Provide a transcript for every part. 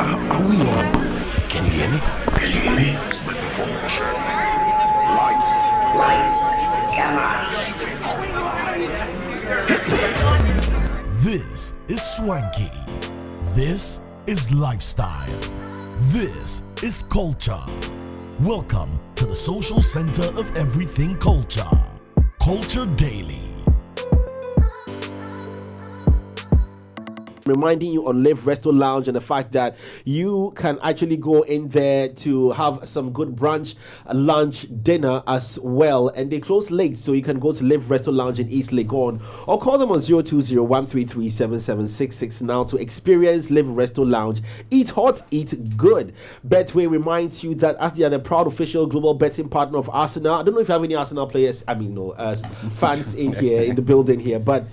Are we on? Can you hear me? Can you hear me? Microphone check. Lights, cameras. This is swanky. This is lifestyle. This is culture. Welcome to the social center of everything culture. Culture Daily. Reminding you on Live Resto Lounge and the fact that you can actually go in there to have some good brunch, lunch, dinner as well. And they close late, so you can go to Live Resto Lounge in East Legon or call them on 020-133-7766 now to experience Live Resto Lounge. Eat hot, eat good. Betway reminds you that as they are the proud official global betting partner of Arsenal. I don't know if you have any Arsenal players, fans in here, in the building here, but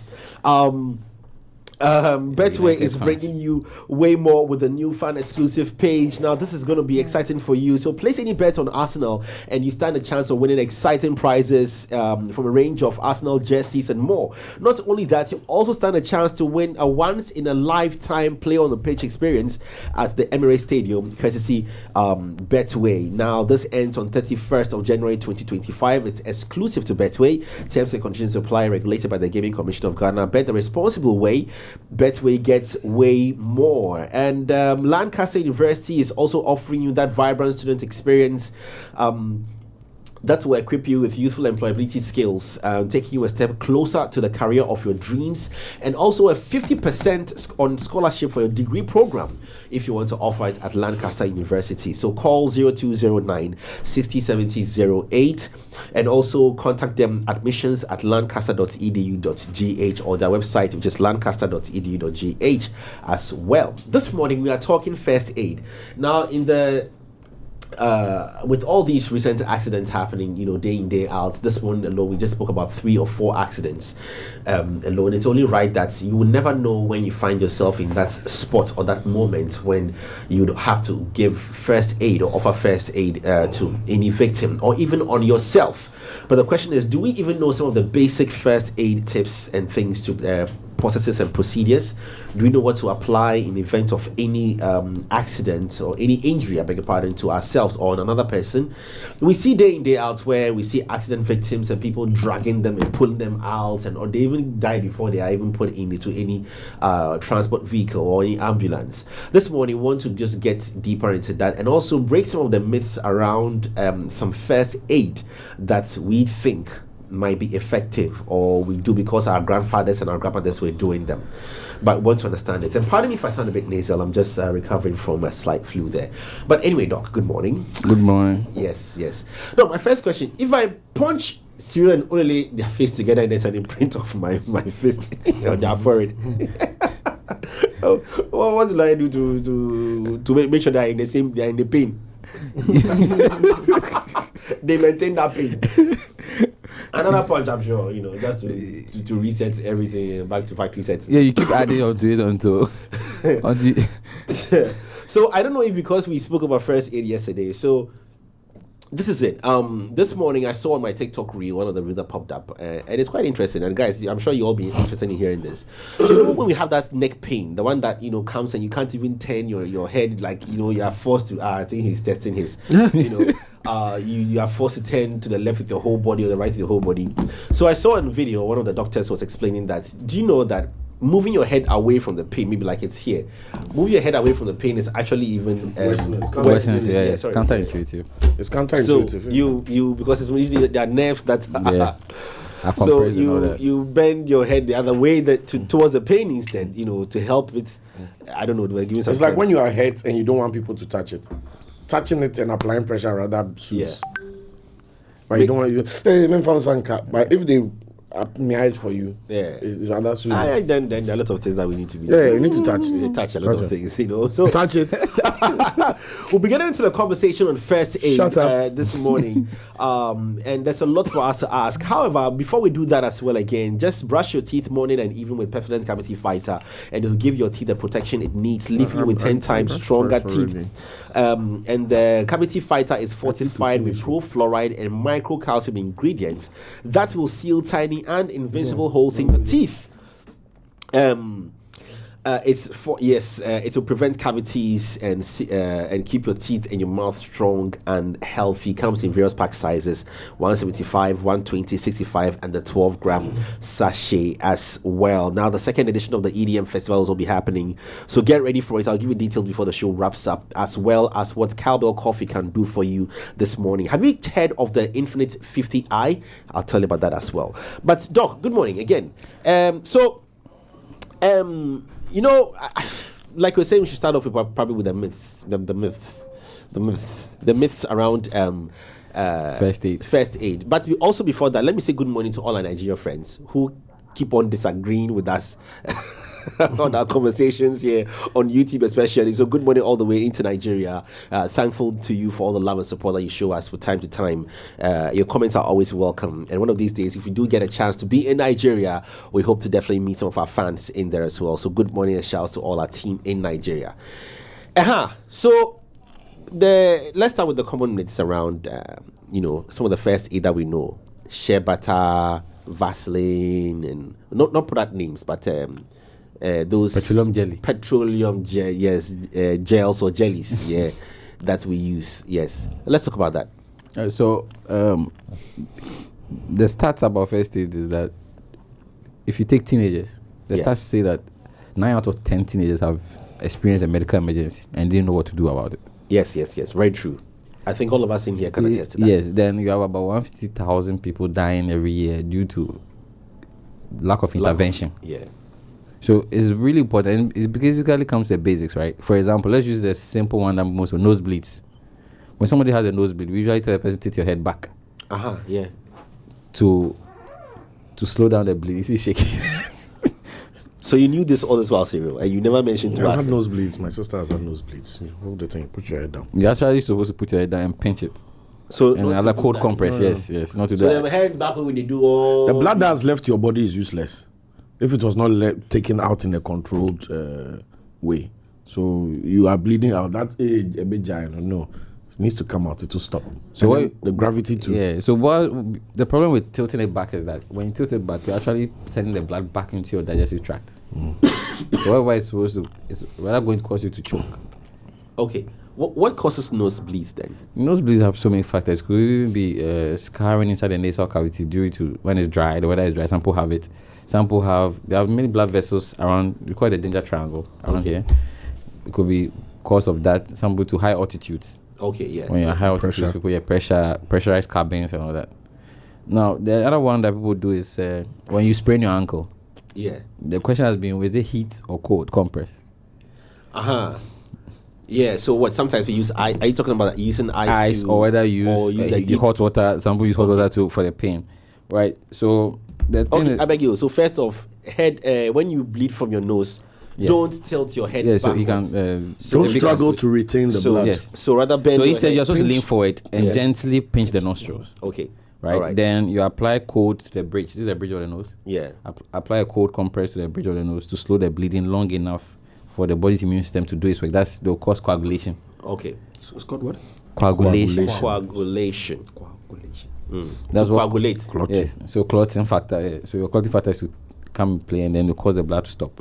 Betway is bringing you way more with the new fan exclusive page. Now this is going to be exciting for you, so place any bet on Arsenal and you stand a chance of winning exciting prizes from a range of Arsenal jerseys and more. Not only that, you also stand a chance to win a once in a lifetime play on the pitch experience at the Emirates Stadium courtesy Betway. Now this ends on 31st of January 2025. It's exclusive to Betway. Terms and conditions apply, regulated by the Gaming Commission of Ghana. Bet the responsible way. Betway gets way more. And Lancaster University is also offering you that vibrant student experience that will equip you with useful employability skills, taking you a step closer to the career of your dreams, and also a 50% on scholarship for your degree program if you want to offer it at Lancaster University. So call 0209 607008 and also contact them admissions@lancaster.edu.gh or their website, which is lancaster.edu.gh as well. This morning we are talking first aid. Now in the with all these recent accidents happening, day in, day out, this one alone, we just spoke about 3 or 4 accidents alone. It's only right that you will never know when you find yourself in that spot or that moment when you have to give first aid or offer first aid to any victim or even on yourself. But the question is, do we even know some of the basic first aid tips and things to processes and procedures? Do we know what to apply in the event of any accident or any injury, I beg your pardon, to ourselves or on another person? We see day in, day out where we see accident victims and people dragging them and pulling them out, or they even die before they are even put into any transport vehicle or any ambulance. This morning we want to just get deeper into that and also break some of the myths around some first aid that we think might be effective or we do because our grandfathers and our grandmothers were doing them, but want to understand it. And pardon me if I sound a bit nasal, I'm just recovering from a slight flu there. But anyway, Doc, good morning. Good morning. Yes. No, my first question, if I punch Cyril and Olele their face together and there's an imprint of my fist on their forehead, what do I do to make sure that they are in the pain? They maintain that pain. Another punch, I'm sure, just to reset everything back to factory set. Yeah, you keep adding onto it until So I don't know if because we spoke about first aid yesterday, so this is it. This morning I saw on my TikTok reel one of the reels that popped up, and it's quite interesting. And guys, I'm sure you all be interested in hearing this. So when we have that neck pain, the one that comes and you can't even turn your head, like you are forced to. I think he's testing his. You are forced to turn to the left with your whole body or the right with your whole body. So I saw in video one of the doctors was explaining that. Do you know that moving your head away from the pain, maybe like it's here, move your head away from the pain is actually even it's counterintuitive. It's counterintuitive. So you because it's usually there are nerves that so you bend your head the other way towards the pain instead, to help it. I don't know. Giving some it's like when you are hurt and you don't want people to touch it. Touching it and applying pressure rather suits. Yeah. But you don't want but if they apply it for you, it's rather suits. Then there are a lot of things that we need to be doing. Yeah, you need to touch. Touch a lot of things, So touch it. We'll be getting into the conversation on first aid this morning. And there's a lot for us to ask. However, before we do that as well, again, just brush your teeth morning and even with Pepsodent Cavity Fighter, and it'll give your teeth the protection it needs, leaving you with 10 times stronger teeth. And the Cavity Fighter is fortified with pro-fluoride and micro-calcium ingredients that will seal tiny and invincible holes in your teeth. It will prevent cavities and keep your teeth and your mouth strong and healthy. Comes in various pack sizes: 175, 120, 65, and the 12-gram sachet as well. Now, the second edition of the EDM festival will be happening, so get ready for it. I'll give you details before the show wraps up, as well as what Cowbell Coffee can do for you this morning. Have you heard of the Infinite 50i? I'll tell you about that as well. But Doc, good morning again. You know, like we we're saying, we should start off with probably with the myths around first aid. But we also, before that, let me say good morning to all our Nigerian friends who keep on disagreeing with us on our conversations here on YouTube especially. So good morning all the way into Nigeria. Thankful to you for all the love and support that you show us from time to time. Your comments are always welcome, and one of these days, if we do get a chance to be in Nigeria, we hope to definitely meet some of our fans in there as well. So good morning and shouts to all our team in Nigeria. So let's start with the common myths around some of the first aid that we know: shea butter, Vaseline, and not product names, but those petroleum gel, yes, gels or jellies, yeah, that we use. Yes, let's talk about that. The stats about first aid is that if you take teenagers, the stats say that 9 out of 10 teenagers have experienced a medical emergency and didn't know what to do about it. Yes, very true. I think all of us in here can attest to that. Yes, then you have about 150,000 people dying every year due to lack of intervention. So it's really important. It basically comes to the basics, right? For example, let's use the simple one that most of nosebleeds. When somebody has a nosebleed, we usually tell the person to tilt your head back. To slow down the bleed. You see shaking. So you knew this all this while, Cyril, and you never mentioned to us. I had nosebleeds. My sister has had nosebleeds. You hold the thing, put your head down. You're actually supposed to put your head down and pinch it. So and another cold compress, yes, not to do that. So the head back when they do all. The blood that's left your body is useless if it was not taken out in a controlled way. So you are bleeding out. That age a bit giant. No, it needs to come out. It will stop. So the gravity too. Yeah. So the problem with tilting it back is that when you tilt it back, you're actually sending the blood back into your digestive tract. So whatever it's supposed to, it's rather going to cause you to choke. Okay. What causes nosebleeds then? Nosebleeds have so many factors. It could even be scarring inside the nasal cavity due to when it's dry. The weather is dry. Some people have it. Some people there are many blood vessels around. We call it the danger triangle around here. It could be cause of that. Some people to high altitudes. Okay, yeah. When you're high altitudes, people pressurized cabins and all that. Now the other one that people do is when you sprain your ankle. Yeah. The question has been: was it heat or cold compress? Yeah, so what? Sometimes we use ice. Are you talking about using ice or whether you use hot water? Some people use hot water for the pain, right? So the thing I beg you. So first off, head when you bleed from your nose, don't tilt your head back. So you can don't struggle to retain the blood. So rather bend. So instead, you're supposed to lean forward and gently pinch the nostrils. Okay. Right? Then you apply cold to the bridge. This is the bridge of the nose. Yeah. Apply a cold compress to the bridge of the nose to slow the bleeding long enough for the body's immune system to do its work. They'll cause coagulation. Okay. So it's called what? Coagulation. That's what coagulate. Clotting. Yes. So clotting factor. So your clotting factor should come in play, and then it cause the blood to stop.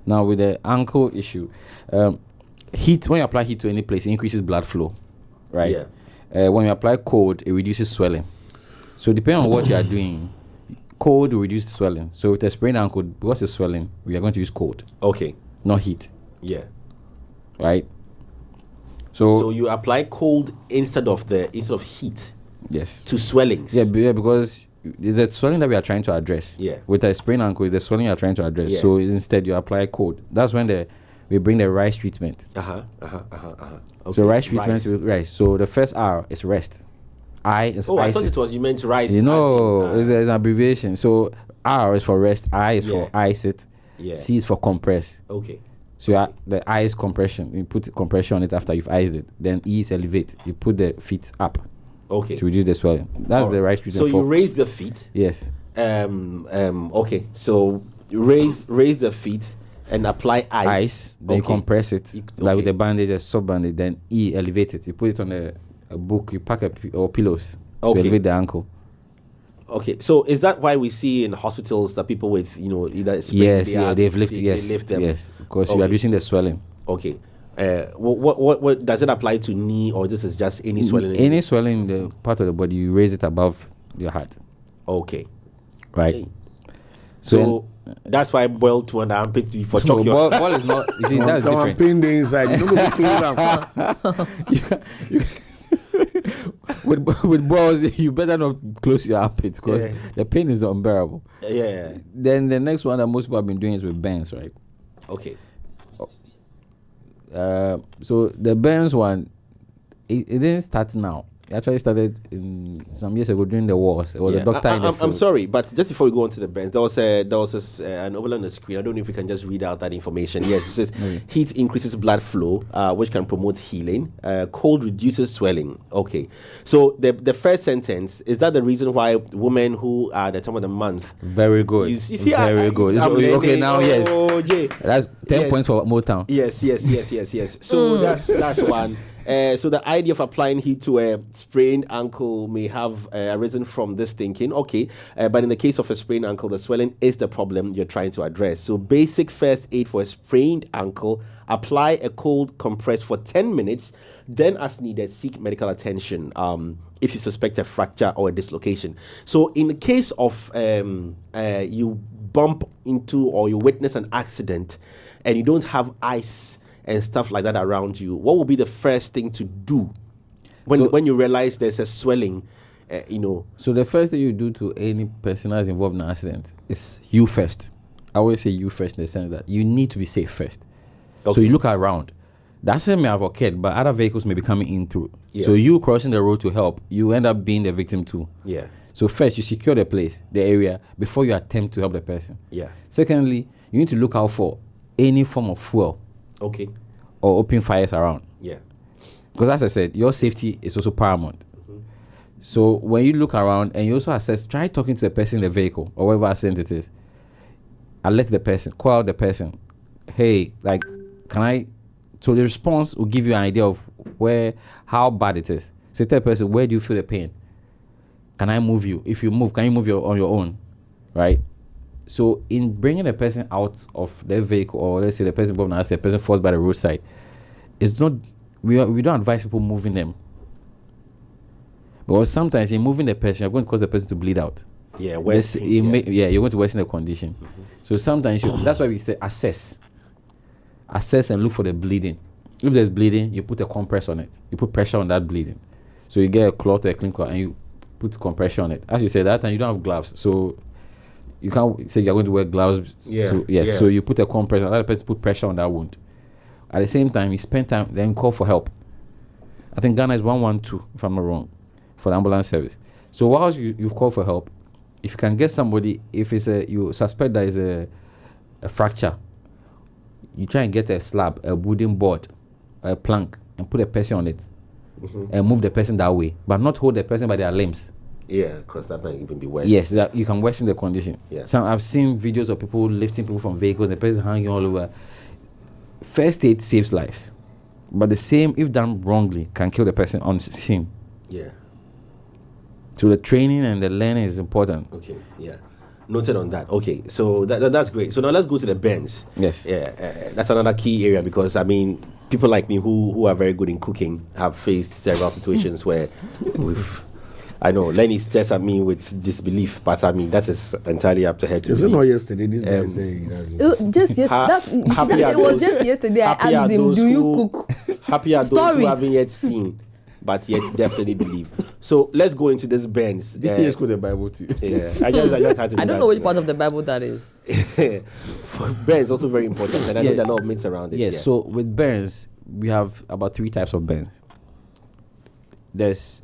Now with the ankle issue, heat. When you apply heat to any place, it increases blood flow, right? Yeah. When you apply cold, it reduces swelling. So depending on what you are doing, cold will reduce swelling. So with a sprained ankle, because it's swelling, we are going to use cold. Okay. Not heat. Yeah. Right. So you apply cold instead of heat. Yes. To swellings. Yeah, because it's the swelling that we are trying to address. Yeah. With a sprained ankle, it's the swelling you are trying to address. Yeah. So instead, you apply cold. That's when we bring the rice treatment. Okay. So rice treatment with rice. So the first R is rest. I is ice. I thought it was you meant rice. It's an abbreviation. So R is for rest. I is for ice it. Yeah. C is for compress. Okay. So the I is compression. You put compression on it after you've iced it. Then E is elevate. You put the feet up. Okay. To reduce the swelling. That's the right treatment. So you raise the feet. Yes. Okay. So you raise the feet and apply ice. Then you compress it like with a bandage, a sub bandage. Then E elevate it. You put it on a book. You pack or pillows. To elevate the ankle. Okay, so is that why we see in hospitals that people with either sprain, they've lifted, they lift them? Yes, because you are reducing the swelling. Okay. What does it apply to knee, or this is just any swelling? Any swelling in the part of the body, you raise it above your heart. Okay. Right. So that's why boil to an armpit for choke your. Ball is not. You see, that's different. Pain the inside. You don't go clean up. with balls, you better not close your armpit because the pain is unbearable. Yeah. Then the next one that most people have been doing is with burns, right? Okay. So the burns one, it didn't start now. It actually started some years ago during the wars. It was a doctor in the field. I'm sorry, but just before we go on to the burns, there was an overlay on the screen. I don't know if you can just read out that information. Yes, it says heat increases blood flow, which can promote healing. Cold reduces swelling. Okay, so the first sentence, is that the reason why women who are at the time of the month? Very good. You see, very good. Okay, now yes, that's 10 points for Motown. Yes. So that's one. So the idea of applying heat to a sprained ankle may have arisen from this thinking. Okay, but in the case of a sprained ankle, the swelling is the problem you're trying to address. So basic first aid for a sprained ankle: apply a cold compress for 10 minutes. Then, as needed, seek medical attention if you suspect a fracture or a dislocation. So in the case of you bump into or you witness an accident and you don't have ice and stuff like that around you, what would be the first thing to do when you realize there's a swelling? So the first thing you do to any person that's involved in an accident is you first. I always say you first in the sense that you need to be safe first. Okay. So you look around. The accident may have occurred, but other vehicles may be coming in through. Yeah. So you crossing the road to help, you end up being the victim too. Yeah. So first you secure the place, the area, before you attempt to help the person. Yeah. Secondly, you need to look out for any form of fuel. Okay. Or open fires around. Yeah. Because as I said, your safety is also paramount. Mm-hmm. So when you look around and you also assess, try talking to the person in the vehicle or whatever accident it is. Alert the person, call out the person. Hey, can I? So the response will give you an idea of how bad it is. So tell the person, where do you feel the pain? Can I move you? If you move, can you move on your own? Right? So in bringing a person out of their vehicle, or let's say the person involved in an accident, the person falls by the roadside, it's not, we don't advise people moving them. Because sometimes in moving the person, you're going to cause the person to bleed out. Yeah, you're going to worsen the condition. Mm-hmm. So sometimes that's why we say assess and look for the bleeding. If there's bleeding, you put a compress on it. You put pressure on that bleeding. So you get a cloth or a clean cloth and you put compression on it. As you said, that time you don't have gloves, so you can't say you're going to wear gloves. So you put a compress, another person put pressure on that wound. At the same time, you spend time, then call for help. I think Ghana is 112, if I'm not wrong, for the ambulance service. So whilst you call for help, if you can get somebody, if it's you suspect there is a fracture, you try and get a slab, a wooden board, a plank, and put a person on it, and move the person that way, but not hold the person by their limbs. Yeah, because that might even be worse. Yes, that you can worsen the condition. Yeah. I've seen videos of people lifting people from vehicles, the person hanging all over. First aid saves lives, but the same, if done wrongly, can kill the person on scene. Yeah. So the training and the learning is important. Okay. Yeah. Noted on that. Okay, so that's great. So now let's go to the burns. Yes. Yeah, that's another key area because people like me who are very good in cooking have faced several situations where I know Lenny stares at me with disbelief, but that is entirely up to her to. Is it not yesterday? This guy saying just yesterday. It was just yesterday. I asked him, "Do you cook?" Happy are those who haven't yet seen, but yet definitely believe. So let's go into this burns. Did he just quote the Bible to you? Yeah, I just had to. I don't know which part of the Bible that is. Burns also very important, and I know there are a lot of myths around it. Yes. Yeah. So with burns, we have about 3 types of burns. There's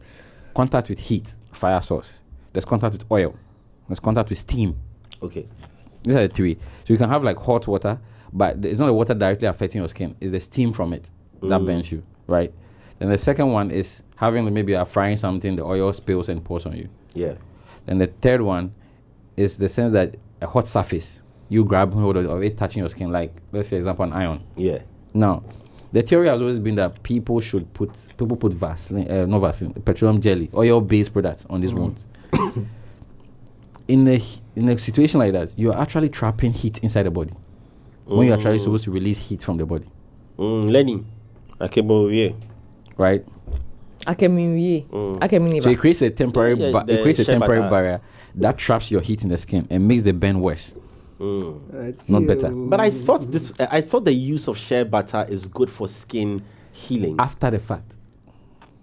contact with heat, fire source. There's contact with oil. There's contact with steam. Okay. These are the 3. So you can have hot water, but it's not the water directly affecting your skin. It's the steam from it that burns you, right? Then the second one is having maybe you're frying something, the oil spills and pours on you. Yeah. Then the third one is the sense that a hot surface, you grab hold of it touching your skin, like let's say example an iron. Yeah. Now, the theory has always been that people put Vaseline, not Vaseline, petroleum jelly, oil-based products on these wounds. in a situation like that, you're actually trapping heat inside the body when you're actually supposed to release heat from the body. Lenny, right? So it creates a temporary barrier that traps your heat in the skin and makes the burn worse. Not better. But I thought the use of shea butter is good for skin healing after the fact.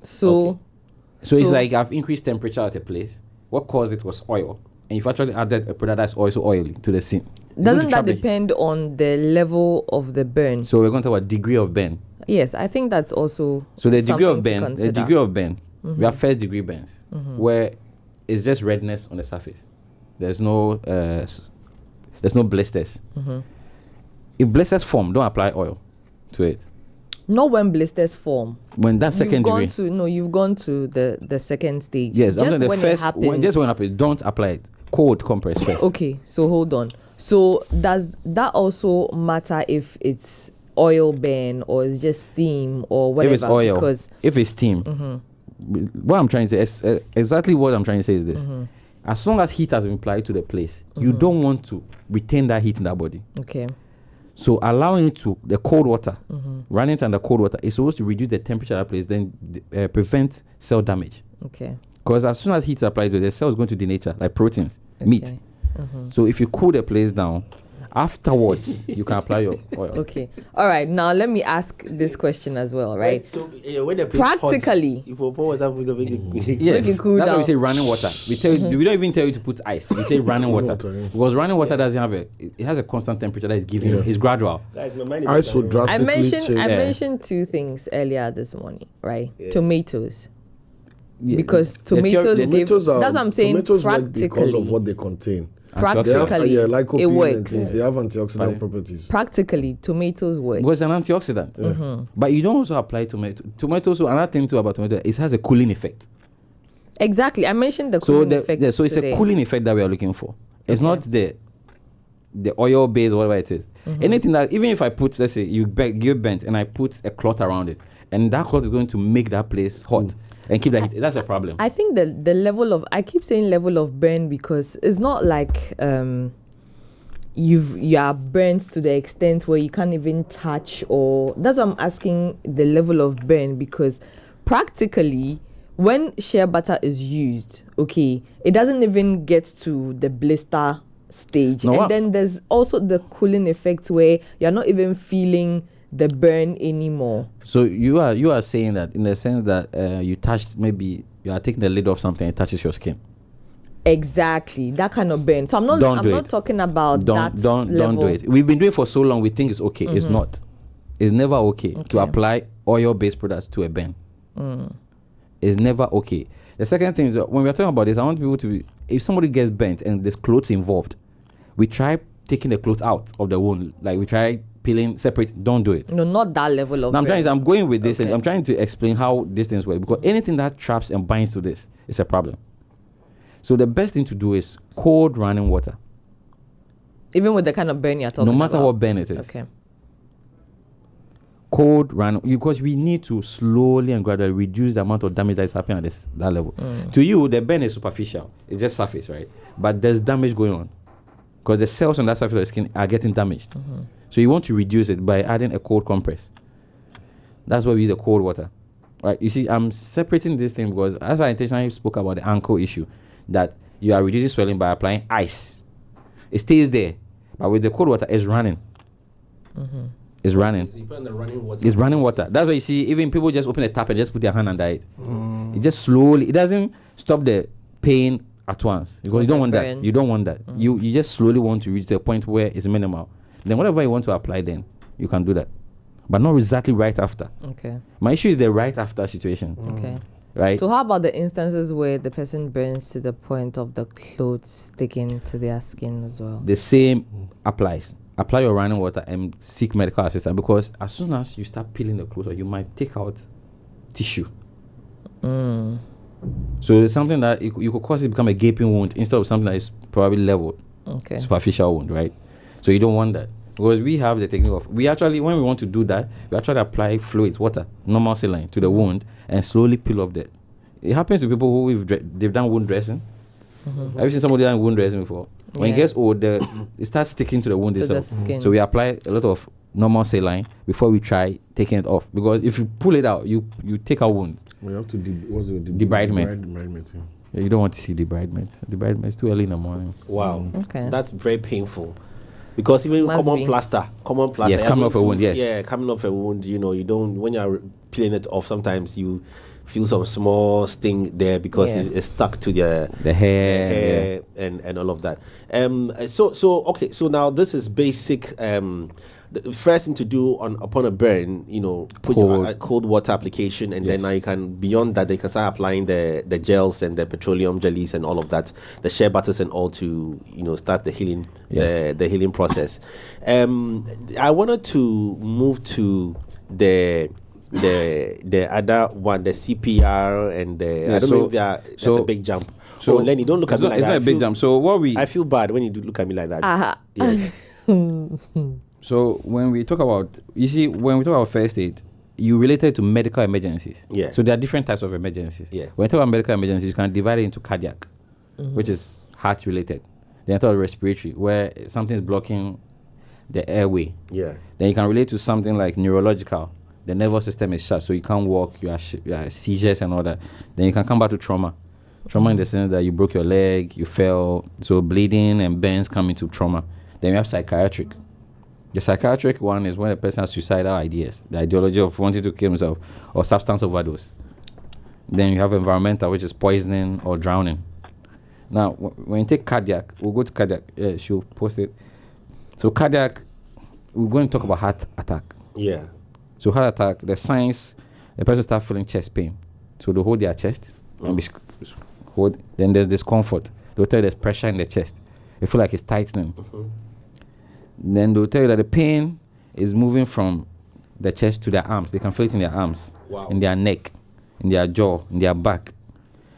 So it's like I've increased temperature at a place. What caused it was oil, and you've actually added a product that's also oily to the skin. Doesn't that depend on the level of the burn? So we're going to talk about degree of burn. Yes, I think that's also. So the degree of burn, we have first degree burns, where it's just redness on the surface. There's no blisters. If blisters form, don't apply oil to it. Not when blisters form. When that's secondary. You've gone to the second stage. Yes, just when it happens. Just when it happens, don't apply it. Cold compress first. Okay, so hold on. So does that also matter if it's oil burn or it's just steam or whatever? If it's oil, because if it's steam, what I'm trying to say, exactly what I'm trying to say is this. As long as heat has been applied to the place, you don't want to retain that heat in that body. Okay. So allowing it to the cold water, running it under cold water, is supposed to reduce the temperature of that place, then prevent cell damage. Okay. Because as soon as heat is applied to it, the cell is going to denature, like proteins, meat. So if you cool the place down, afterwards you can apply your oil. Okay. All right. Now let me ask this question as well, right? So when the place practically, hot, if you pour water, yes, it cool that's down. why we say running water. We tell you, we don't even tell you to put ice. We say running water because running water doesn't have it has a constant temperature that is giving you. It's gradual. Ice would drastically change. I mentioned two things earlier this morning, right? Tomatoes. Because tomatoes that's what I'm saying. Tomatoes work practically, because of what they contain. Practically, lycopene it works. They have antioxidant properties. Practically, tomatoes work. Because it's an antioxidant. But you don't also apply tomatoes. So another thing too about tomato, it has a cooling effect. Exactly, I mentioned the cooling effect. So it's a cooling effect that we are looking for. It's not the oil base or whatever it is. Anything that, even if I put, let's say you're bent and I put a cloth around it, and that cloth is going to make that place hot and keep that heat. That's a problem. I think the level of, I keep saying level of burn because it's not like you are burnt to the extent where you can't even touch, or that's why I'm asking the level of burn, because practically when shea butter is used, okay, it doesn't even get to the blister stage. Then there's also the cooling effect where you're not even feeling the burn anymore. So you are saying that in the sense that you touched, maybe you are taking the lid off something, it touches your skin. Exactly, that kind of burn. So I'm not talking about that level. Don't do it. We've been doing it for so long, we think it's okay. It's not. It's never okay to apply oil-based products to a burn. It's never okay. The second thing is that when we're talking about this, I want people to be, if somebody gets burnt and there's clothes involved, we try taking the clothes out of the wound. Like we try peeling separate. Don't do it. No, not that level of. Now I'm going with this, and I'm trying to explain how these things work, because anything that traps and binds to this is a problem. So the best thing to do is cold running water. Even with the kind of burn you're talking about. No matter what burn it is. Okay. Cold running, because we need to slowly and gradually reduce the amount of damage that is happening at that level. To you, the burn is superficial. It's just surface, right? But there's damage going on, because the cells on that surface of the skin are getting damaged. So you want to reduce it by adding a cold compress. That's why we use the cold water. Right? You see, I'm separating this thing because that's why I intentionally spoke about the ankle issue, that you are reducing swelling by applying ice. It stays there, but with the cold water, it's running. It's running. So you put in the running water. It's running water. That's why you see, even people just open the tap and just put their hand under it. It just slowly, it doesn't stop the pain at once, because you don't want that. You don't want that. You just slowly want to reach to a point where it's minimal. Then whatever you want to apply, then you can do that, but not exactly right after. Okay. My issue is the right after situation. Okay. Right. So how about the instances where the person burns to the point of the clothes sticking to their skin as well? The same applies. Apply your running water and seek medical assistance, because as soon as you start peeling the clothes, you might take out tissue. So it's something that you could cause it to become a gaping wound instead of something that is probably leveled. Okay. Superficial wound, right? So you don't want that, because we have the technique of, we actually, when we want to do that, we actually apply fluids, water, normal saline to the wound and slowly peel off that. It happens to people who they've done wound dressing, Mm-hmm. Have you seen somebody that wound dressing before? When it gets old, it starts sticking to the wound To the itself. skin. So we apply a lot of normal saline before we try taking it off. Because if you pull it out, you take out wounds. We have to Debridement. Yeah, you don't want to see debridement. Debridement is too early in the morning. Wow. Okay. That's very painful. Because even Must common be. plaster. Yes, coming off a wound, yes. Yeah, coming off a wound, you don't, when you're peeling it off, sometimes you feel some small sting there because it's stuck to the hair and all of that. So now this is basic. The first thing to do upon a burn, put your cold water application, and then now you can, beyond that, they can start applying the gels and the petroleum jellies and all of that, the shea butters and all to start the healing, the healing process. I wanted to move to the other one, the CPR and the I don't know if that's a big jump. So Lenny, don't look at me like that. It's not a big jump. So I feel bad when you do look at me like that. Yes. So when we talk about first aid, you relate it to medical emergencies. Yeah. So there are different types of emergencies. Yeah. When you talk about medical emergencies, you can divide it into cardiac, which is heart related. Then you talk about respiratory, where something is blocking the airway. Yeah. Then you can relate to something like neurological. The nervous system is shut, so you can't walk. You have seizures and all that. Then you can come back to trauma. Trauma in the sense that you broke your leg, you fell, so bleeding and burns come into trauma. Then you have psychiatric. The psychiatric one is when a person has suicidal ideas, the ideology of wanting to kill himself, or substance overdose. Then you have environmental, which is poisoning or drowning. Now, when you take cardiac, we'll go to cardiac. She'll post it. So cardiac, we're going to talk about heart attack. Yeah. So heart attack, the signs, the person starts feeling chest pain. So they hold their chest, and then there's discomfort. They'll tell you there's pressure in the chest. They feel like it's tightening. Then they'll tell you that the pain is moving from the chest to their arms. They can feel it in their arms, in their neck, in their jaw, in their back.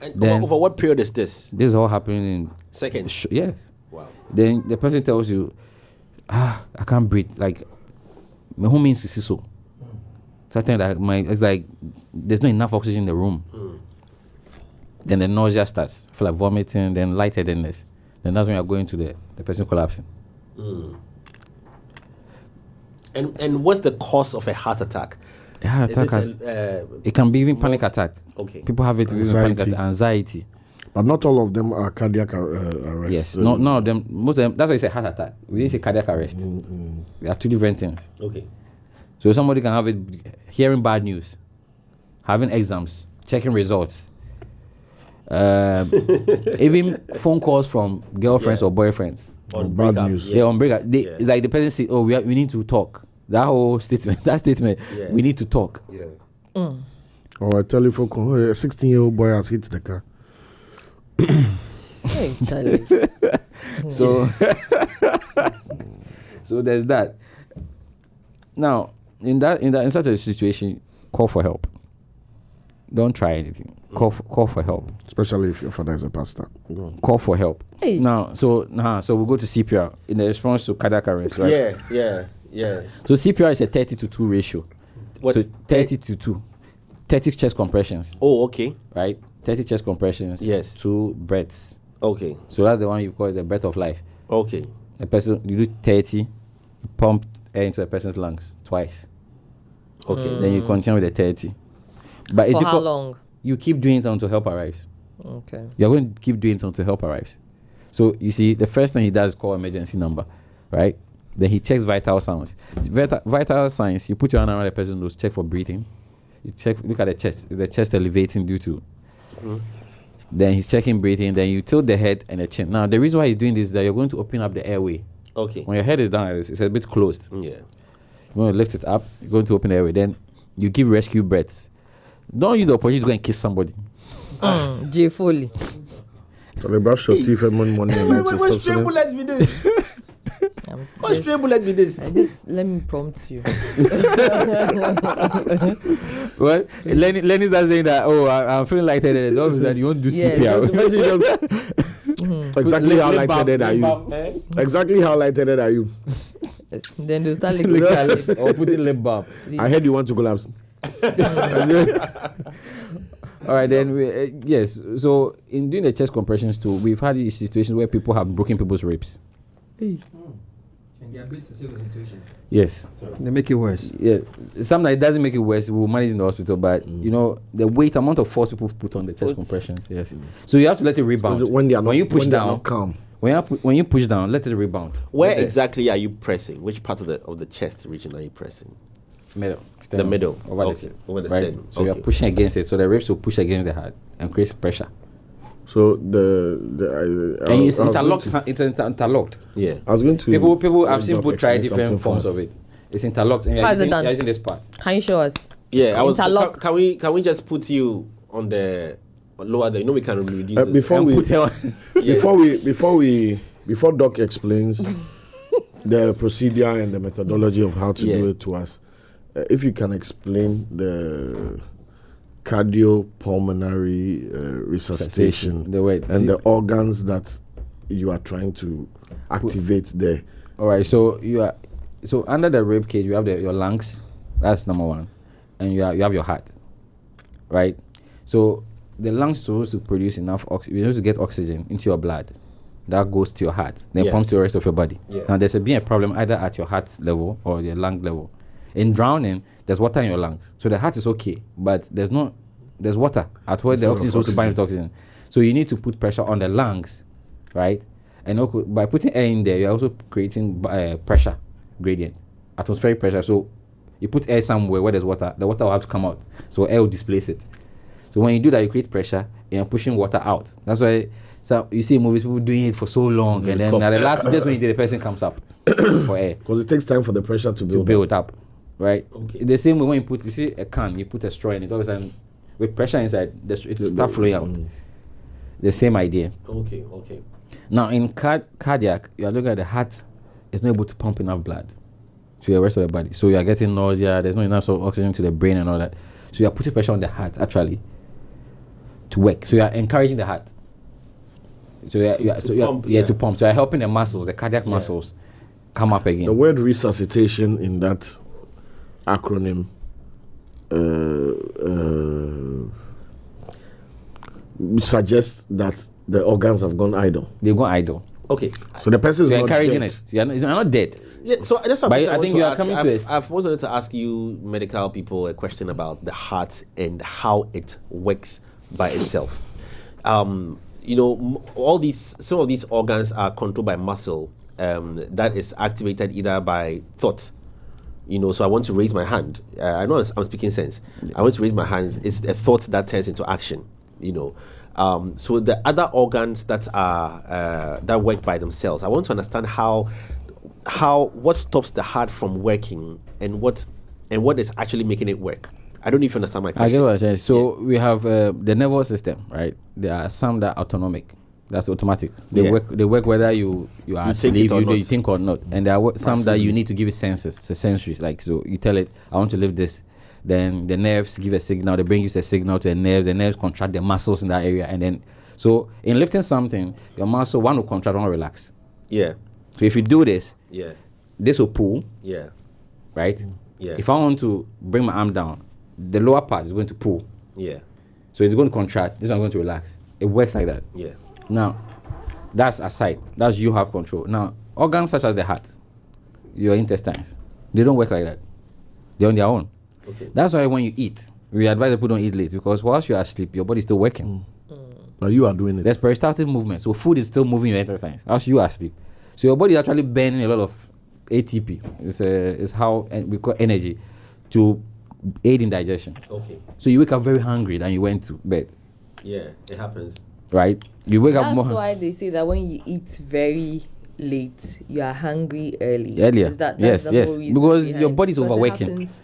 And then, over what period is this? This is all happening in seconds. Yes. Wow. Then the person tells you, I can't breathe. Like, who means to see so? Something like it's like there's not enough oxygen in the room. Then the nausea starts, feel like vomiting, then lightheadedness. Then that's when you're going to the person collapsing. And what's the cause of a heart attack? A heart attack it can be even panic attack. Okay. People have it with panic attack, anxiety. But not all of them are cardiac arrest. Yes, none of them. Most of them. That's why it's a heart attack. We didn't say cardiac arrest. They are two different things. Okay. So somebody can have it hearing bad news, having exams, checking results, even phone calls from girlfriends or boyfriends. On bad news. Yeah, on breakup. It's like the person say, we need to talk. That whole statement, we need to talk. Yeah. Or a telephone call, a 16-year-old boy has hit the car. Hey, Charlie. So there's that. Now, in such a situation, call for help. Don't try anything. Call for help. Especially if your father is a pastor. Call for help. Hey. Now, so we'll go to CPR in the response to cardiac arrest, right? Yeah. So CPR is a 30-to-2 ratio. What? So 30-to-2. 30 chest compressions. Oh, okay. Right? 30 chest compressions. Yes. 2 breaths. Okay. So that's the one you call the breath of life. Okay. The person, you do 30, you pump air into the person's lungs twice. Okay. Then you continue with the 30. But For how long? You keep doing it until help arrives. Okay. You're going to keep doing it until help arrives. So you see, the first thing he does is call emergency number, right? Then he checks vital signs. Vital signs, you put your hand around the person's nose, check for breathing. You look at the chest. Is the chest elevating due to? Then he's checking breathing. Then you tilt the head and the chin. Now, the reason why he's doing this is that you're going to open up the airway. Okay. When your head is down, it's a bit closed. Yeah. You want to lift it up, you're going to open the airway. Then you give rescue breaths. Don't use the opportunity to go and kiss somebody. J. Foley. So they brush your teeth every morning. What stray bullet be this? What stray bullet be this? Just let me prompt you. What? Lenny's not saying that, I'm feeling lightheaded. All of a sudden, you want to do CPR. Exactly how lightheaded are you? Exactly how lightheaded are you? Then they'll start licking their lips. Or putting lip balm. I heard you want to collapse. All right, then yes. So in doing the chest compressions too, we've had these situations where people have broken people's ribs. And they are built to save the situation. Yes. They make it worse. Yeah. Sometimes it doesn't make it worse. We'll manage in the hospital, but you know the weight amount of force people put on the chest compressions. Yes. So you have to let it rebound. When they are not, when you push when they are down, not calm. when you push down, let it rebound. Where exactly are you pressing? Which part of the chest region are you pressing? Middle. The Sternum, middle. over Okay, the over the right? sternum. So you're Okay. pushing against it. So the ribs will push against the heart and create pressure. So It's interlocked. It's interlocked. Yeah. I was going to. People I've seen Doc people try explain different something forms for us. of it. It's interlocked. And How is it done? you're using this part. Can you show us? Yeah. Interlock. Can we just put you on the lower? You know we can reduce this. Before And we, put it on. before Doc explains the procedure and the methodology of how to do it to us, if you can explain the cardiopulmonary resuscitation The way- and see- the organs that you are trying to activate there. All right. So so under the rib cage, you have your lungs. That's number one, and you have your heart, right? So the lungs are supposed to produce enough oxygen. You're supposed to get oxygen into your blood. That goes to your heart, then pumps to the rest of your body. Yeah. Now there's been a problem either at your heart level or your lung level. In drowning, there's water in your lungs, so the heart is okay, but there's water at where the oxygen is supposed to bind with oxygen. So you need to put pressure on the lungs, right? And by putting air in there, you're also creating pressure gradient, atmospheric pressure. So you put air somewhere where there's water, the water will have to come out, so air will displace it. So when you do that, you create pressure and you're pushing water out. That's why you see in movies people doing it for so long, and then at the last, just when you do, the person comes up for air Because it takes time for the pressure to to build. build up, right? Okay. The same way when you see a can, you put a straw in it, all of a sudden with pressure inside, it starts flowing out. The same idea. Okay. Now in cardiac, you are looking at the heart is not able to pump enough blood to the rest of the body, so you are getting nausea. There's not enough oxygen to the brain and all that. So you are putting pressure on the heart actually to work. So you are encouraging the heart. So to pump. So you're helping the muscles, the cardiac muscles, come up again. The word resuscitation in that acronym suggests that the organs have gone idle. They go idle. Okay. So the person is You're not encouraging dead. it. You're not dead. Yeah, so that's what But I I think you are coming to this. I've also wanted to ask you medical people a question about the heart and how it works by itself. Some of these organs are controlled by muscle that is activated either by thought. So I want to raise my hand. I know I'm speaking sense. I want to raise my hand. It's a thought that turns into action. So the other organs that are that work by themselves, I want to understand what stops the heart from working and what is actually making it work. I don't know if you understand my I question. get what you're saying. So we have the nervous system, right? There are some that are autonomic. That's automatic. They work whether you are asleep, you think or not. And there are some that you need to give it senses, so sensories. Like, so you tell it, I want to lift this. Then the nerves give a signal. The brain gives a signal to the nerves. The nerves contract the muscles in that area. And then, so in lifting something, your muscle, one will contract, one will relax. Yeah. So if you do this, Yeah. this will pull, Yeah. right? Yeah. If I want to bring my arm down, the lower part is going to pull. Yeah. So it's going to contract. This one is going to relax. It works like that. Yeah. Now, that's aside. That's you have control. Now, organs such as the heart, your intestines, they don't work like that. They're on their own. Okay. That's why when you eat, we advise people don't eat late, because whilst you are asleep, your body is still working. But you are doing it. There's peristaltic movement. So food is still moving your intestines whilst you are asleep. So your body is actually burning a lot of ATP. It's how we call energy to aid in digestion. Okay. So you wake up very hungry and you went to bed, Yeah, it happens. right? You wake up That's more why they say that when you eat very late, you are hungry early. earlier. Is that's Yes, the yes. whole reason Because behind your it? body's Because it overworking. happens-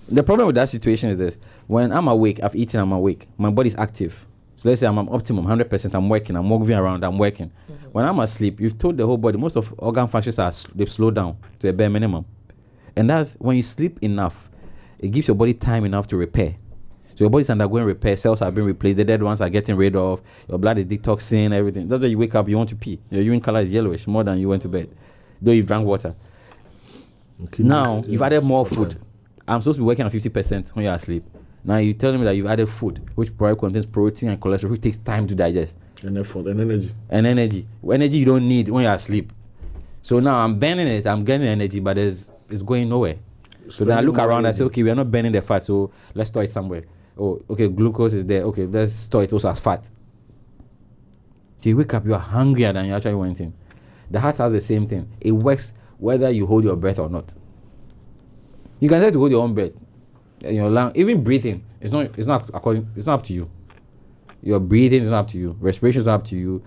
The problem with that situation is this: when I'm awake, I've eaten, I'm awake, my body's active. So let's say I'm optimum, 100%, I'm working, I'm moving around, I'm working. When I'm asleep, you've told the whole body, most of organ functions they've slowed down to a bare minimum. And that's when you sleep enough, it gives your body time enough to repair. So your body's undergoing repair, cells are being replaced, the dead ones are getting rid of, your blood is detoxing, everything. That's why you wake up, you want to pee. Your urine color is yellowish more than you went to bed, though you've drank water. Now, you've added more food. I'm supposed to be working on 50% when you're asleep. Now you're telling me that you've added food, which probably contains protein and cholesterol, which takes time to digest. And effort and energy. And energy. Energy you don't need when you're asleep. So now I'm burning it, I'm getting energy, but it's going nowhere. So then I look around, I say, okay, we are not burning the fat, so let's store it somewhere. Oh, okay, glucose is there. Okay, let's store it also as fat. So you wake up, you are hungrier than you actually went in. The heart has the same thing. It works whether you hold your breath or not. You can try to hold your own breath. Your lung, even breathing, it's not up to you. Your breathing is not up to you. Respiration is not up to you.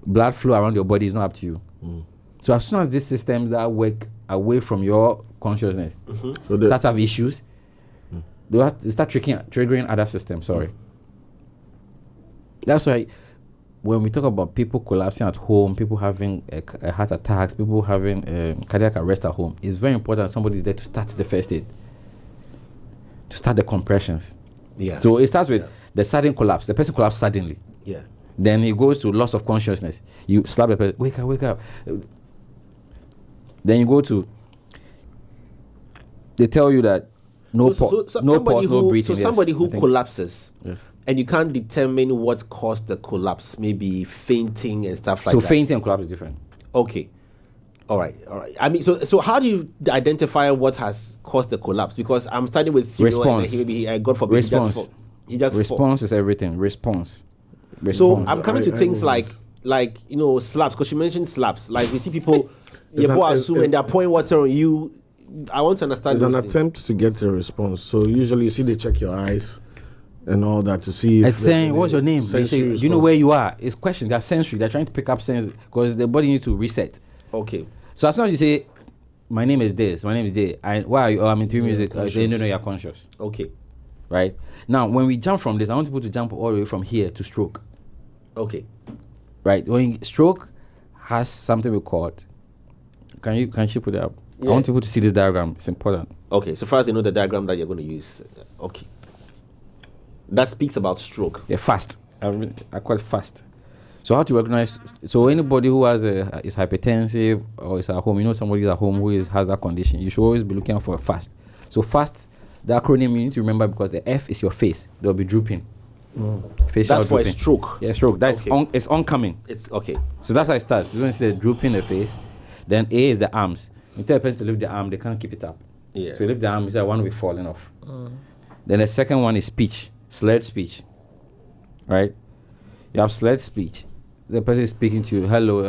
Blood flow around your body is not up to you. So as soon as these systems that work away from your consciousness start to have issues, they start triggering other systems. That's why when we talk about people collapsing at home, people having heart attacks, people having cardiac arrest at home, it's very important somebody is there to start the first aid, to start the compressions. Yeah. So it starts with the sudden collapse. The person collapsed suddenly. Yeah. Then he goes to loss of consciousness. You slap the person, wake up. Then you go to, they tell you that no pulse, no breathing. So somebody who collapses, and you can't determine what caused the collapse, maybe fainting and stuff like that. So fainting and collapse is different. Okay. All right. I mean, so how do you identify what has caused the collapse? Because I'm starting with response. And God forbid, response. He just response is everything. Response. So I'm coming to things like slaps, because you mentioned slaps. Like we see people, and they're pouring water on you. I want to understand. It's an attempt to get a response. So usually you see they check your eyes and all that to see if it's saying, what's your name? They say, you know where you are. It's questions. They're sensory. They're trying to pick up sense because the body needs to reset. Okay. So as soon as you say, my name is this, my name is Jay, why are you? Oh, I'm in music. They know you're conscious. Okay. Right? Now, when we jump from this, I want people to jump all the way from here to stroke. Okay. Right? When stroke has something we call it. Can you put it up? Yeah. I want people to see this diagram. It's important. Okay. So far as you know the diagram that you're going to use. Okay. That speaks about stroke. Yeah, fast. I call it fast. So how to recognize? So anybody who is hypertensive or is at home, somebody is at home who has that condition, you should always be looking out for fast. So fast, the acronym you need to remember because the F is your face. They'll be drooping. That's for a stroke. Yeah, stroke. That's okay. It's oncoming. It's okay. So that's how it starts. You don't see the drooping the face. Then A is the arms. You tell a person to lift the arm, they can't keep it up. Yeah. So you lift the arm, one will be falling off. Then the second one is speech, slurred speech. Right? You have slurred speech. The person is speaking to you, hello.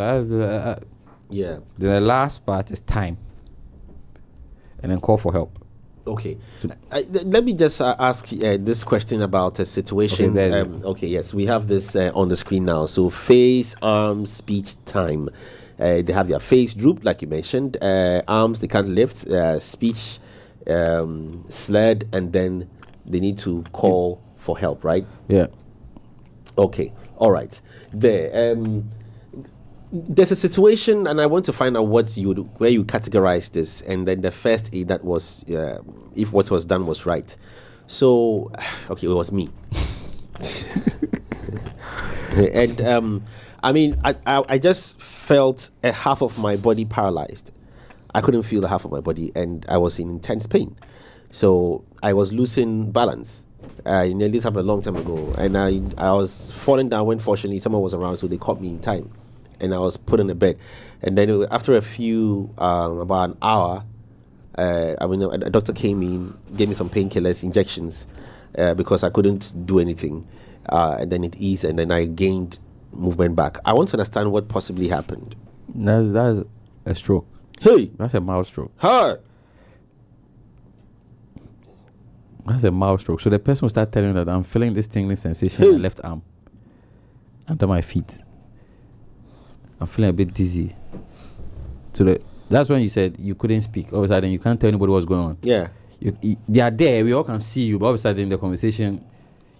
Yeah. Then the last part is time. And then call for help. Okay. So, let me just ask this question about a situation. Okay, yes. We have this on the screen now. So face, arms, speech, time. They have their face drooped, like you mentioned. Arms, they can't lift. Speech, slurred, and then they need to call for help, right? Yeah. Okay. All right. There's a situation, and I want to find out where you categorize this, and then the first aid that was, if what was done was right. So, okay, it was me. And I mean, I just felt a half of my body paralyzed. I couldn't feel the half of my body, and I was in intense pain. So I was losing balance. This happened a long time ago, and I was falling down when fortunately someone was around, so they caught me in time, and I was put in a bed. And then after about an hour, a doctor came in, gave me some painkillers, injections, because I couldn't do anything, and then it eased, and then I gained movement back. I want to understand what possibly happened. That's a stroke. Hey, that's a mild stroke. Huh. That's a mild stroke. So the person will start telling you that I'm feeling this tingling sensation in my left arm, under my feet. I'm feeling a bit dizzy. So that's when you said you couldn't speak. All of a sudden, you can't tell anybody what's going on. Yeah. They are there. We all can see you, but all of a sudden, in the conversation,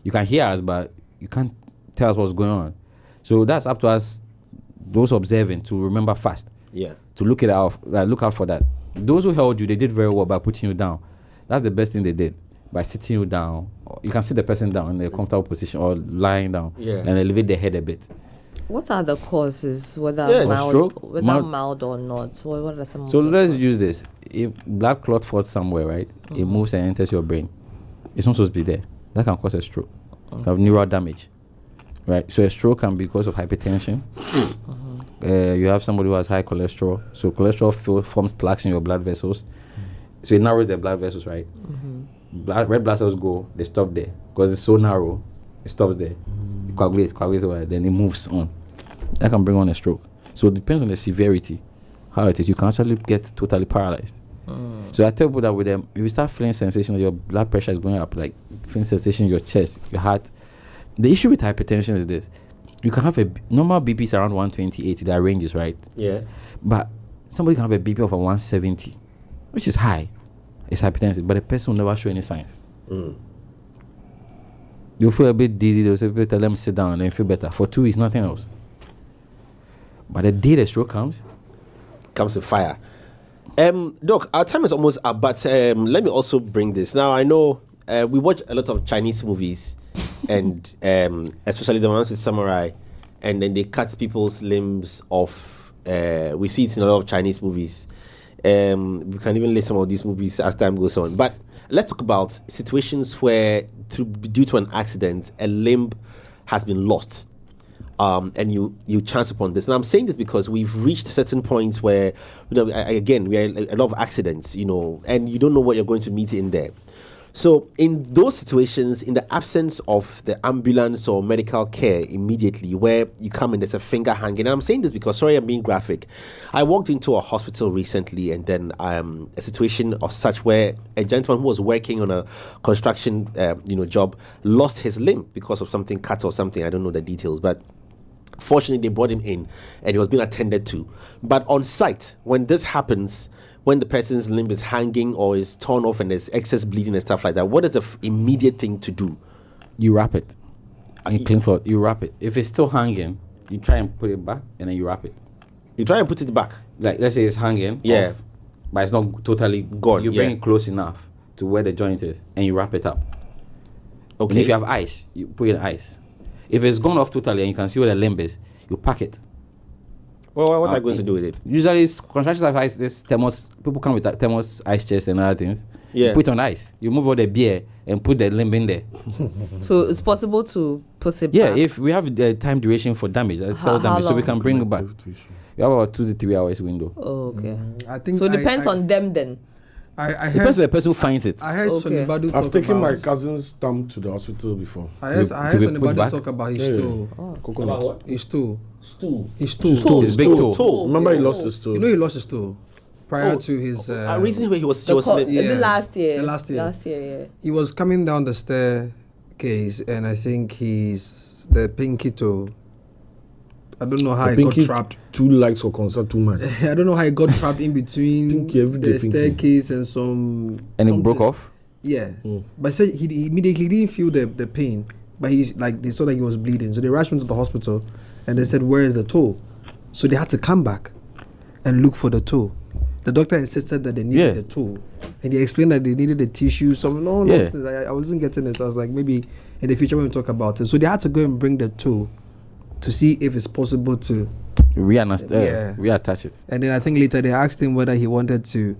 you can hear us, but you can't tell us what's going on. So that's up to us, those observing, to remember fast. Yeah. To look out for that. Those who held you, they did very well by putting you down. That's the best thing they did. By sitting you down, you can sit the person down in a comfortable position or lying down, and elevate their head a bit. What are the causes, whether mild or not? What are some? So let's use this. If blood clot falls somewhere, right, it moves and enters your brain. It's not supposed to be there. That can cause a stroke. Have neural damage, right? So a stroke can be because of hypertension. You have somebody who has high cholesterol. So cholesterol forms plaques in your blood vessels. So it narrows the blood vessels, right? Red blood cells go, they stop there. Because it's so narrow, it stops there. It coagulates, then it moves on. That can bring on a stroke. So it depends on the severity, how it is. You can actually get totally paralyzed. So I tell people that with them, if you start feeling sensation that your blood pressure is going up, like feeling sensation in your chest, your heart. The issue with hypertension is this. You can have a normal BP is around 120/80, that range is right. Yeah. But somebody can have a BP of a 170, which is high. It's hypertensive, but the person will never show any signs. You'll feel a bit dizzy, they'll say, "Tell them sit down," and then feel better. For 2 weeks, nothing else. But the day the stroke comes with fire. Doc, our time is almost up, but let me also bring this. Now, I know we watch a lot of Chinese movies, and especially the ones with samurai, and then they cut people's limbs off. We see it in a lot of Chinese movies. We can even list some of these movies as time goes on. But let's talk about situations where, due to an accident, a limb has been lost. And you chance upon this. And I'm saying this because we've reached certain points where, we are a lot of accidents, and you don't know what you're going to meet in there. So in those situations, in the absence of the ambulance or medical care immediately, where you come and there's a finger hanging. And I'm saying this because, sorry, I'm being graphic. I walked into a hospital recently, and then a situation of such where a gentleman who was working on a construction, job lost his limb because of something cut or something. I don't know the details, but fortunately, they brought him in and he was being attended to. But on site, when this happens, when the person's limb is hanging or is torn off and there's excess bleeding and stuff like that, what is the immediate thing to do? You wrap it. You wrap it. If it's still hanging, you try and put it back and then you wrap it. You try and put it back? Like, let's say it's hanging off, but it's not totally gone. You bring it close enough to where the joint is and you wrap it up. Okay. And if you have ice, you put it in ice. If it's gone off totally and you can see where the limb is, you pack it. Well, what are you going to do with it? Usually, constructions have ice. This thermos, people come with that thermos ice chest and other things. Yeah. You put it on ice. You move all the beer and put the limb in there. So it's possible to put it back? Yeah, if we have the time duration for damage, cell damage, so we can bring it back. You have about 2 to 3 hours window. Oh, okay. I think so it depends on them then. I heard, depends on the person who finds it. I heard Sonny Badu talk I've taken about my cousin's thumb to the hospital before. I heard Sonny Badu talk about his toe. Coconut. His toe. Stool. His toe. His big toe. Remember he lost his toe. You know he lost his toe prior to his. Reason where he was Is it last year? Last year. Last year, yeah. He was coming down the staircase, and I think the pinky toe. I don't know how he got trapped. 2 likes or concert too much. I don't know how he got trapped in between the staircase and some. And it broke off. Yeah, but said he immediately didn't feel the pain, but they saw that he was bleeding, so they rushed him to the hospital, and they said, "Where is the toe?" So they had to come back and look for the toe. The doctor insisted that they needed the toe, and he explained that they needed the tissue. I wasn't getting it. So I was like, maybe in the future when we talk about it. So they had to go and bring the toe to see if it's possible to reattach it. And then I think later they asked him whether he wanted to,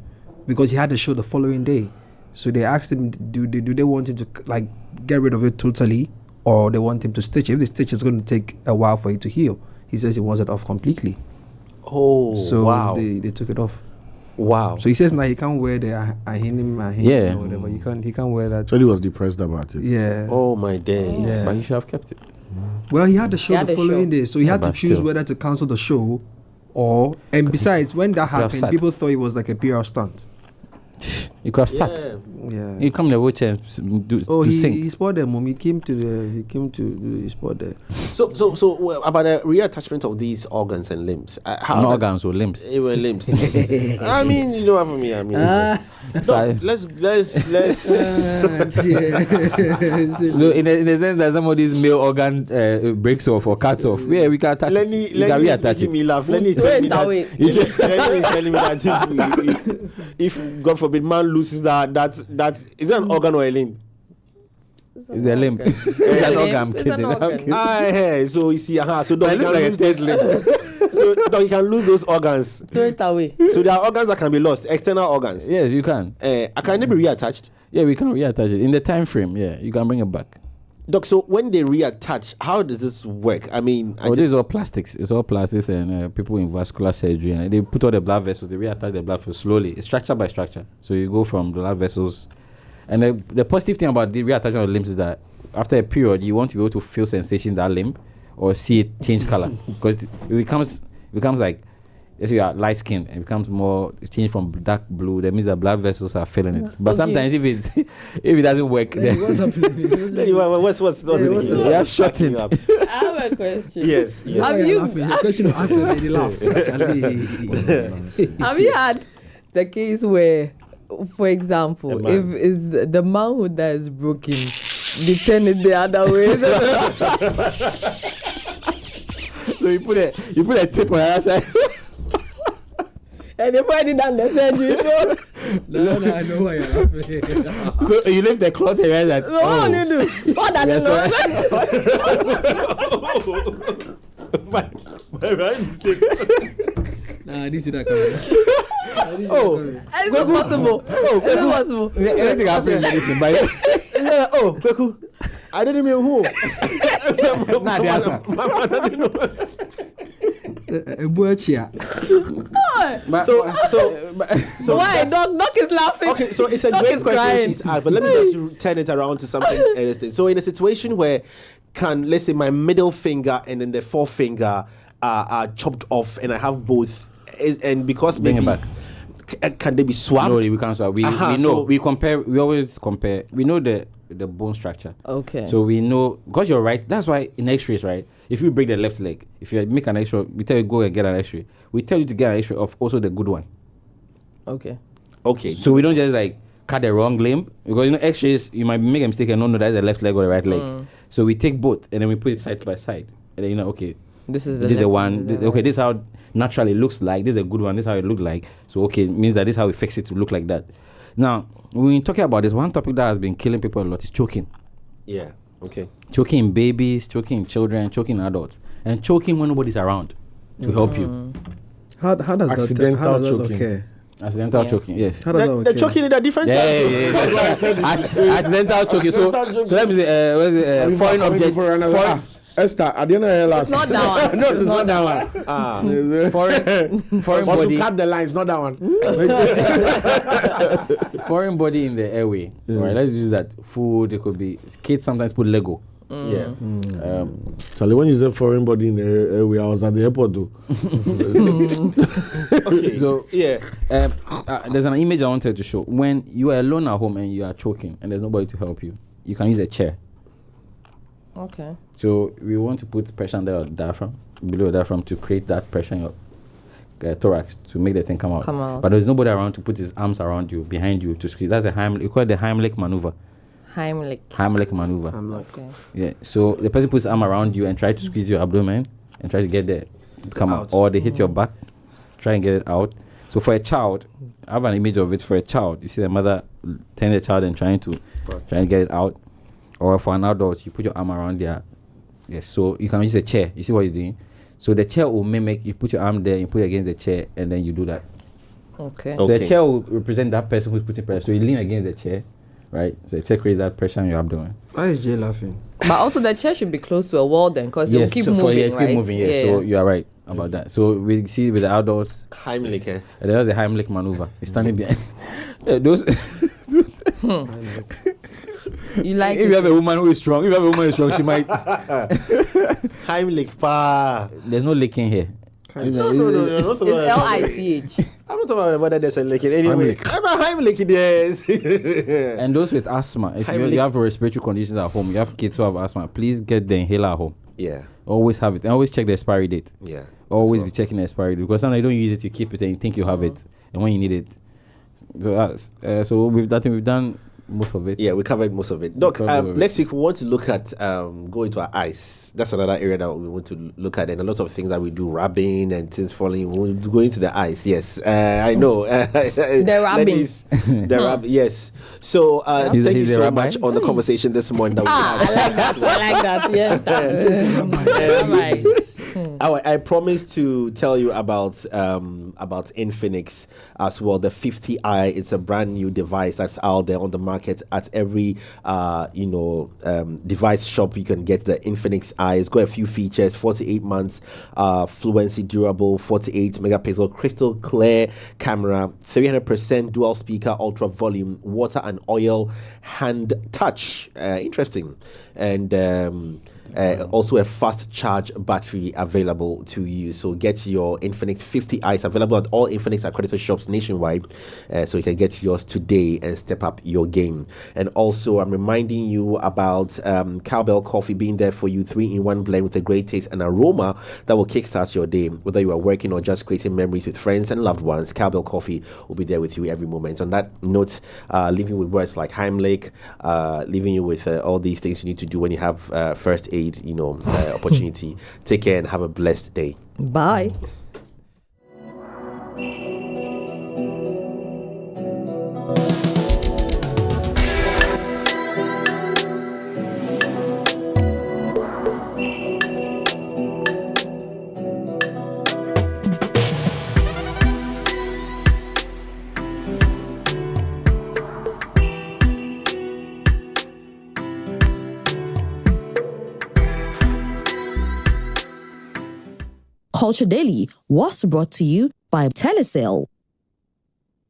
because he had a show the following day. So they asked him, do they want him to like get rid of it totally, or they want him to stitch it? If the stitch is going to take a while for it to heal, he says he wants it off completely. Oh, so wow. They took it off. Wow. So he says now he can't wear the ahinim or whatever. He can't wear that. So he was depressed about it. Yeah. Oh my days. Yeah. But he should have kept it. Well, he had the show the following day, so he had to choose whether to cancel the show or. And besides, when that happened, people thought it was like a PR stunt. You could have sat. Yeah. You come in the wheelchair and do. He spotted them. He came to the spot there. So about the reattachment of these organs and limbs. Not organs or limbs. It were limbs. I mean, you know what I mean. Let's. In the sense that some of these male organ breaks off or cuts off, we can attach it. You can reattach it. Me laugh. Lenny is telling me that if God forbid man loses that is that an organ or a limb? It's a limb. It's an organ. I'm kidding. I'm kidding. Hey, so you see, so dog, I you look can like a lose those limb. So dog, you can lose those organs. Throw it away. So there are organs that can be lost, external organs. Yes, you can. Can they be reattached? Yeah, we can reattach it in the time frame. Yeah, you can bring it back. Doc, so when they reattach, how does this work? I mean, This is all plastics. It's all plastics, and people in vascular surgery, and they put all the blood vessels. They reattach the blood vessels slowly, it's structure by structure. So you go from the blood vessels, and the positive thing about the reattachment of limbs is that after a period, you want to be able to feel sensation in that limb or see it change color, because it becomes like, if you are light skinned, it becomes more change from dark blue. That means the blood vessels are filling it. But sometimes if it doesn't work, then What's happening? what's you have shortened. I have a question. Yes. Have Have you your question of answer, they laugh. have you had the case where, for example, A man. if is the manhood that is broken, they turn it the other way? So you put a tip on the other side. And they've already done the surgery. So No, I know why you're laughing. So you leave the cloth and realize that. what do you do? What that Yes, My mistake. Nah, I didn't see that coming. It's not possible. It's not possible. Anything happens in medicine, but Kweku, I didn't mean who. nah, the answer. So Why? Doc is laughing. okay, so it's a Doc great is question crying. she's asked, but let me just turn it around to something else. So in a situation where let's say my middle finger and then the forefinger are chopped off and I have both, and because Bring it maybe can they be swapped? No, we can't swap. We know. so- We compare. We always compare. We know the bone structure. Okay. So we know, because you're right. That's why in X-rays, right? If you break the left leg, if you make an X-ray, we tell you go and get an X-ray. We tell you to get an X-ray of also the good one. Okay. Okay. So we don't just like cut the wrong limb, because X-rays you might make a mistake and not know that's the left leg or the right leg. So we take both and then we put it side by side, and then okay, This is this is the left one. Okay, this is how naturally it looks like. This is a good one. This is how it looked like. So okay, it means that this is how we fix it to look like that. Now, when we're talking about this, one topic that has been killing people a lot is choking. Yeah. Okay. Choking in babies, choking in children, choking in adults, and choking when nobody's around to help you. How does Accidental that choking. occur? Accidental choking, yes. How does that The occur? choking is a different type. Yeah. That's why I said accidental choking. So let me say, what is it? Foreign object. Foreign. Esther, I didn't know last. It's not that one. No, it's not that one. Foreign Once body. you cut the line, it's not that one. Foreign body in the airway. Right, let's use that. Food. It could be kids sometimes put Lego. Yeah. Charlie, when you said foreign body in the airway, I was at the airport though. Okay. So yeah. there's an image I wanted to show. When you are alone at home and you are choking and there's nobody to help you, you can use a chair. Okay. So we want to put pressure under your diaphragm, below your diaphragm, to create that pressure in your thorax to make the thing come out. But there's nobody around to put his arms around you, behind you to squeeze. That's a Heimlich. We call it the Heimlich maneuver. Heimlich maneuver. Okay. Yeah. So the person puts his arm around you and try to squeeze your abdomen and try to get there to come out. Or they hit your back, try and get it out. So for a child, I have an image of it. For a child, you see the mother turn the child and trying to get it out. Or for an adult, you put your arm around there. Yes. So you can use a chair. You see what he's doing? So the chair will mimic. You put your arm there, you put it against the chair, and then you do that. Okay. So the chair will represent that person who's putting pressure. So you lean against the chair, right? So the chair creates that pressure on your abdomen. Why is Jay laughing? But also the chair should be close to a wall then, because it will keep moving, right? Keep moving, yes. So you are right about that. So we see with the adults, Heimlich. and there's a Heimlich maneuver. He's standing behind. Yeah, those. You like If you have a woman who is strong, she might. Heimlich pa. There's no licking here. No. It's LICH. I'm not talking about whether there's a licking. Anyway, I'm a Heimlich, yes. And those with asthma, if you have respiratory conditions at home, you have kids who have asthma, please get the inhaler at home. Yeah. Always have it. And always check the expiry date. Yeah. Always be checking the expiry date, because sometimes you don't use it, you keep it and you think you have it, and when you need it. So that's so we've done most of it. Yeah, we covered most of it. Doc, covered it. next week we want to look at go into our eyes. That's another area that we want to look at, and a lot of things that we do, rubbing and things falling. We'll go into the eyes. Yes, I know. The rubbing. Ladies, the rub. Yes. So thank you he's a so rabbi? much on the conversation this morning. That we had. I like that. Yes. I promised to tell you about Infinix as well. The 50i. It's a brand new device that's out there on the market at every device shop. You can get the Infinix i. It's got a few features: 48 months fluency, durable, 48 megapixel crystal clear camera, 300% dual speaker, ultra volume, water and oil hand touch. Interesting. And also a fast charge battery available to you. So get your Infinix 50i. It's available at all Infinix accredited shops nationwide. So you can get yours today and step up your game. And also, I'm reminding you about Cowbell Coffee being there for you. 3-in-1 blend with a great taste and aroma that will kickstart your day. Whether you are working or just creating memories with friends and loved ones, Cowbell Coffee will be there with you every moment. On that note, leaving with words like Heimlich, leaving you with all these things you need to do when you have first aid opportunity. Take care and have a blessed day. Bye. Culture Daily was brought to you by Telecel.